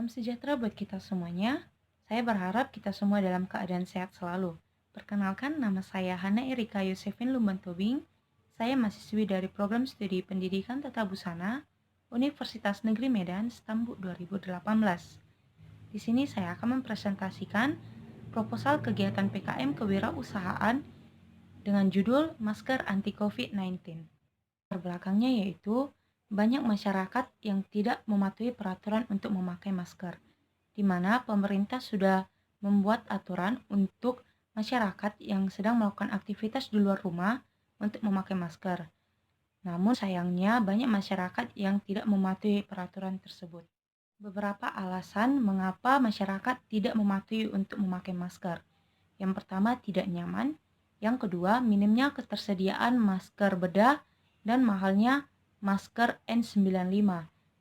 Salam sejahtera buat kita semuanya. Saya berharap kita semua dalam keadaan sehat selalu. Perkenalkan, nama saya Hana Erika Yosefin Lumbantobing. Saya mahasiswi dari Program Studi Pendidikan Tata Busana, Universitas Negeri Medan, Stambuk 2018. Di sini saya akan mempresentasikan proposal kegiatan PKM kewirausahaan dengan judul Masker Anti COVID-19. Belakangnya yaitu banyak masyarakat yang tidak mematuhi peraturan untuk memakai masker, di mana pemerintah sudah membuat aturan untuk masyarakat yang sedang melakukan aktivitas di luar rumah untuk memakai masker. Namun sayangnya banyak masyarakat yang tidak mematuhi peraturan tersebut. Beberapa alasan mengapa masyarakat tidak mematuhi untuk memakai masker. Yang pertama, tidak nyaman. Yang kedua, minimnya ketersediaan masker bedah dan mahalnya masker N95.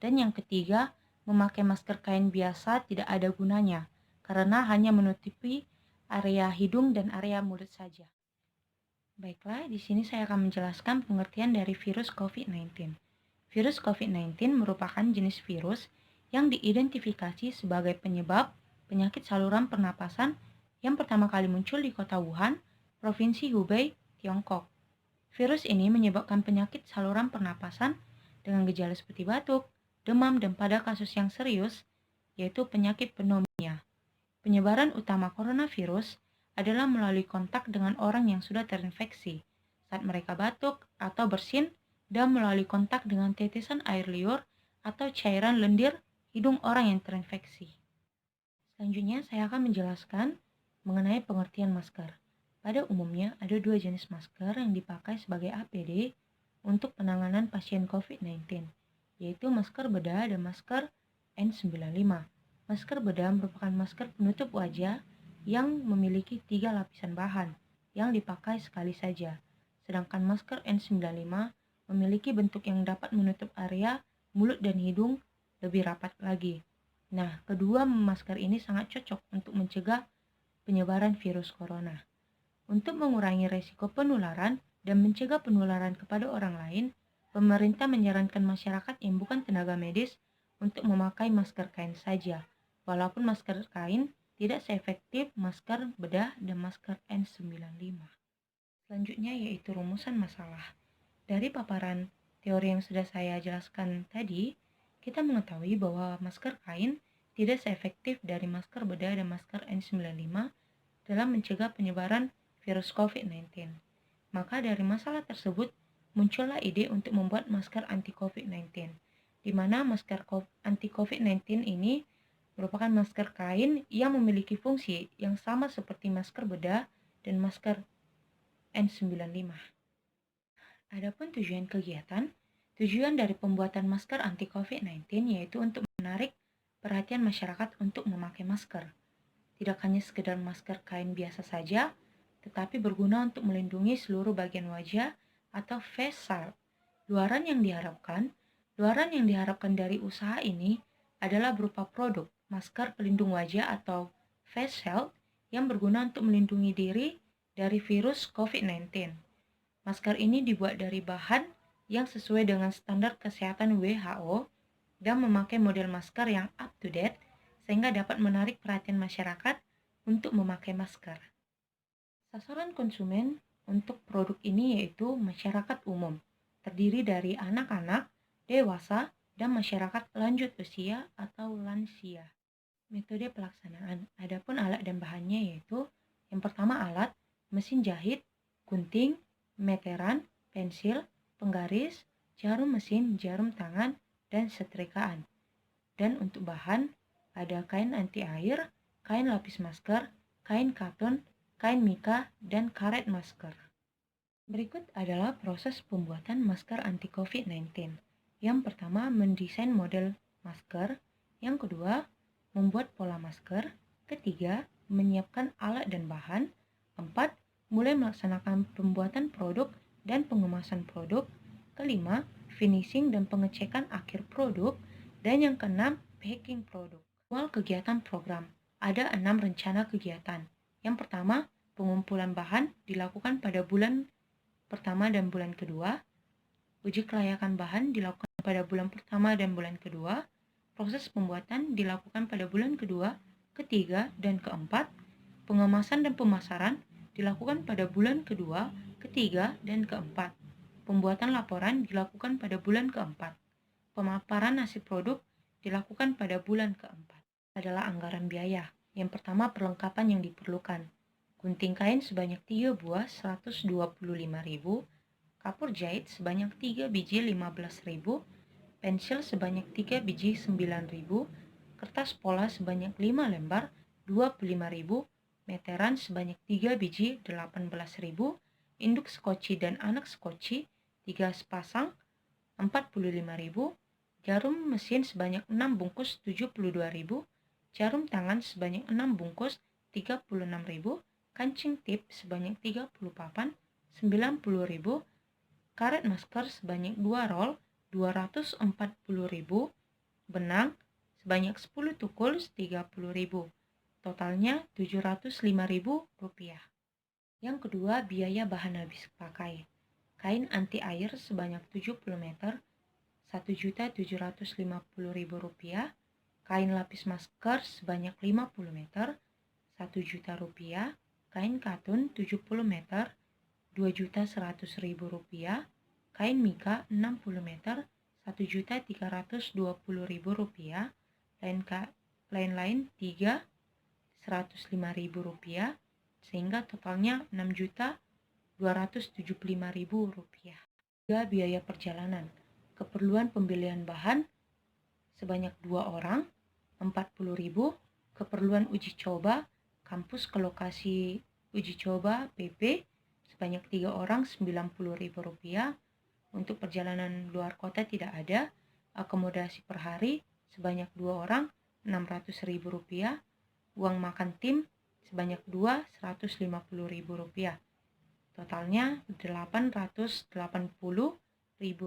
Dan yang ketiga, memakai masker kain biasa tidak ada gunanya karena hanya menutupi area hidung dan area mulut saja. Baiklah, di sini saya akan menjelaskan pengertian dari virus COVID-19. Virus COVID-19 merupakan jenis virus yang diidentifikasi sebagai penyebab penyakit saluran pernapasan yang pertama kali muncul di kota Wuhan, Provinsi Hubei, Tiongkok. Virus ini menyebabkan penyakit saluran pernapasan dengan gejala seperti batuk, demam, dan pada kasus yang serius, yaitu penyakit pneumonia. Penyebaran utama coronavirus adalah melalui kontak dengan orang yang sudah terinfeksi, saat mereka batuk atau bersin, dan melalui kontak dengan tetesan air liur atau cairan lendir hidung orang yang terinfeksi. Selanjutnya, saya akan menjelaskan mengenai pengertian masker. Pada umumnya, ada dua jenis masker yang dipakai sebagai APD untuk penanganan pasien COVID-19, yaitu masker bedah dan masker N95. Masker bedah merupakan masker penutup wajah yang memiliki 3 lapisan bahan yang dipakai sekali saja, sedangkan masker N95 memiliki bentuk yang dapat menutup area mulut dan hidung lebih rapat lagi. Nah, kedua masker ini sangat cocok untuk mencegah penyebaran virus corona. Untuk mengurangi resiko penularan dan mencegah penularan kepada orang lain, pemerintah menyarankan masyarakat yang bukan tenaga medis untuk memakai masker kain saja, walaupun masker kain tidak seefektif masker bedah dan masker N95. Selanjutnya yaitu rumusan masalah. Dari paparan teori yang sudah saya jelaskan tadi, kita mengetahui bahwa masker kain tidak seefektif dari masker bedah dan masker N95 dalam mencegah penyebaran virus COVID-19. Maka dari masalah tersebut, muncullah ide untuk membuat masker anti-COVID-19, di mana masker anti-COVID-19 ini merupakan masker kain yang memiliki fungsi yang sama seperti masker bedah dan masker N95. Adapun tujuan kegiatan, tujuan dari pembuatan masker anti-COVID-19 yaitu untuk menarik perhatian masyarakat untuk memakai masker. Tidak hanya sekedar masker kain biasa saja, tetapi berguna untuk melindungi seluruh bagian wajah atau face shield. Luaran yang diharapkan dari usaha ini adalah berupa produk masker pelindung wajah atau face shield yang berguna untuk melindungi diri dari virus COVID-19. Masker ini dibuat dari bahan yang sesuai dengan standar kesehatan WHO dan memakai model masker yang up to date sehingga dapat menarik perhatian masyarakat untuk memakai masker. Sasaran konsumen untuk produk ini yaitu masyarakat umum, terdiri dari anak-anak, dewasa, dan masyarakat lanjut usia atau lansia. Metode pelaksanaan, adapun alat dan bahannya yaitu yang pertama alat, mesin jahit, gunting, meteran, pensil, penggaris, jarum mesin, jarum tangan, dan setrikaan. Dan untuk bahan, ada kain anti air, kain lapis masker, kain katun, kain mika, dan karet masker. Berikut adalah proses pembuatan masker anti COVID-19. Yang pertama, mendesain model masker. Yang kedua, membuat pola masker. Ketiga, menyiapkan alat dan bahan. 4. Mulai melaksanakan pembuatan produk dan pengemasan produk. Kelima, finishing dan pengecekan akhir produk. Dan yang keenam, packing produk. Awal kegiatan program. Ada 6 rencana kegiatan. Yang pertama, pengumpulan bahan dilakukan pada bulan pertama dan bulan kedua. Uji kelayakan bahan dilakukan pada bulan pertama dan bulan kedua. Proses pembuatan dilakukan pada bulan kedua, ketiga, dan keempat. Pengemasan dan pemasaran dilakukan pada bulan kedua, ketiga, dan keempat. Pembuatan laporan dilakukan pada bulan keempat. Pemaparan hasil produk dilakukan pada bulan keempat. Adalah anggaran biaya. Yang pertama, perlengkapan yang diperlukan. Gunting kain sebanyak 3 buah 125.000, kapur jahit sebanyak 3 biji 15.000, pensil sebanyak 3 biji 9.000, kertas pola sebanyak 5 lembar 25.000, meteran sebanyak 3 biji 18.000, induk skoci dan anak skoci 3 sepasang 45.000, jarum mesin sebanyak 6 bungkus 72.000, jarum tangan sebanyak 6 bungkus 36.000, kancing tip sebanyak 30 papan 90.000, karet masker sebanyak 2 roll 240.000, benang sebanyak 10 tukul 30.000. Totalnya Rp705.000. Yang kedua, biaya bahan habis pakai. Kain anti air sebanyak 70 meter Rp1.750.000. Kain lapis masker sebanyak 50 meter Rp1.000.000. Kain katun 70 meter Rp2.100.000. Kain mika 60 meter Rp1.320.000. Lain-lain 3 Rp105.000, sehingga totalnya Rp6.275.000. Juga biaya perjalanan. Keperluan pembelian bahan sebanyak 2 orang 40.000. Keperluan uji coba kampus ke lokasi uji coba PP sebanyak 3 orang Rp90.000. Untuk perjalanan luar kota tidak ada. Akomodasi per hari sebanyak 2 orang Rp600.000. Uang makan tim sebanyak 2 Rp150.000. Totalnya Rp880.000.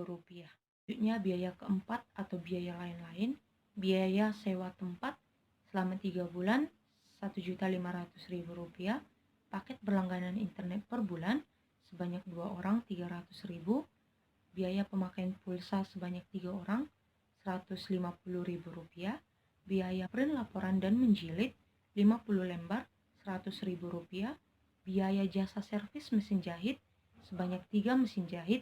Selanjutnya biaya keempat atau biaya lain-lain. Biaya sewa tempat selama 3 bulan Rp1.500.000. Paket berlangganan internet per bulan sebanyak 2 orang Rp300.000. Biaya pemakaian pulsa sebanyak 3 orang Rp150.000. Biaya print laporan dan menjilid 50 lembar Rp100.000. Biaya jasa servis mesin jahit sebanyak 3 mesin jahit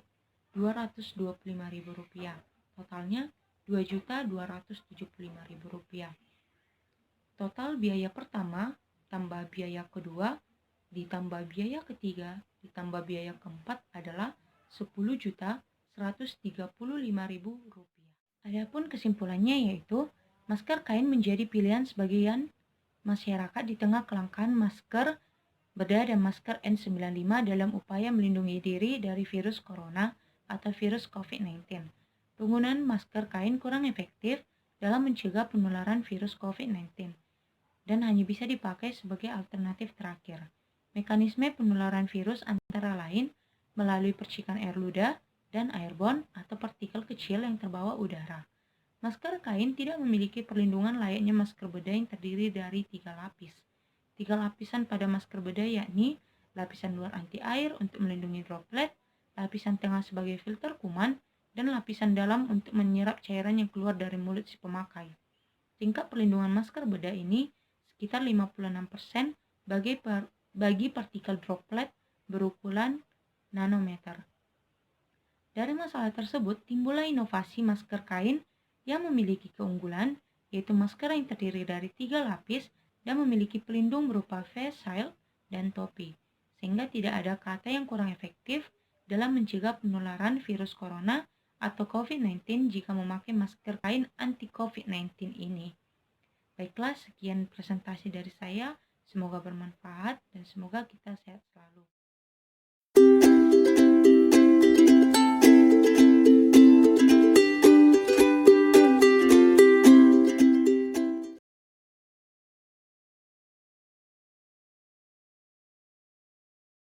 Rp225.000. Totalnya Rp2.275.000. Total biaya pertama tambah biaya kedua ditambah biaya ketiga ditambah biaya keempat adalah Rp10.135.000. Adapun kesimpulannya yaitu masker kain menjadi pilihan sebagian masyarakat di tengah kelangkaan masker bedah dan masker N95 dalam upaya melindungi diri dari virus corona atau virus COVID-19. Penggunaan masker kain kurang efektif dalam mencegah penularan virus COVID-19 dan hanya bisa dipakai sebagai alternatif terakhir. Mekanisme penularan virus antara lain melalui percikan air ludah dan airborne atau partikel kecil yang terbawa udara. Masker kain tidak memiliki perlindungan layaknya masker bedah yang terdiri dari 3 lapis. 3 lapisan pada masker bedah yakni lapisan luar anti air untuk melindungi droplet, lapisan tengah sebagai filter kuman, dan lapisan dalam untuk menyerap cairan yang keluar dari mulut si pemakai. Tingkat perlindungan masker bedah ini sekitar 56% bagi partikel droplet berukuran nanometer. Dari masalah tersebut timbullah inovasi masker kain yang memiliki keunggulan, yaitu masker yang terdiri dari 3 lapis dan memiliki pelindung berupa face shield dan topi, sehingga tidak ada kata yang kurang efektif dalam mencegah penularan virus corona atau COVID-19 jika memakai masker kain anti COVID-19 ini. Baiklah, sekian presentasi dari saya. Semoga bermanfaat dan semoga kita sehat selalu.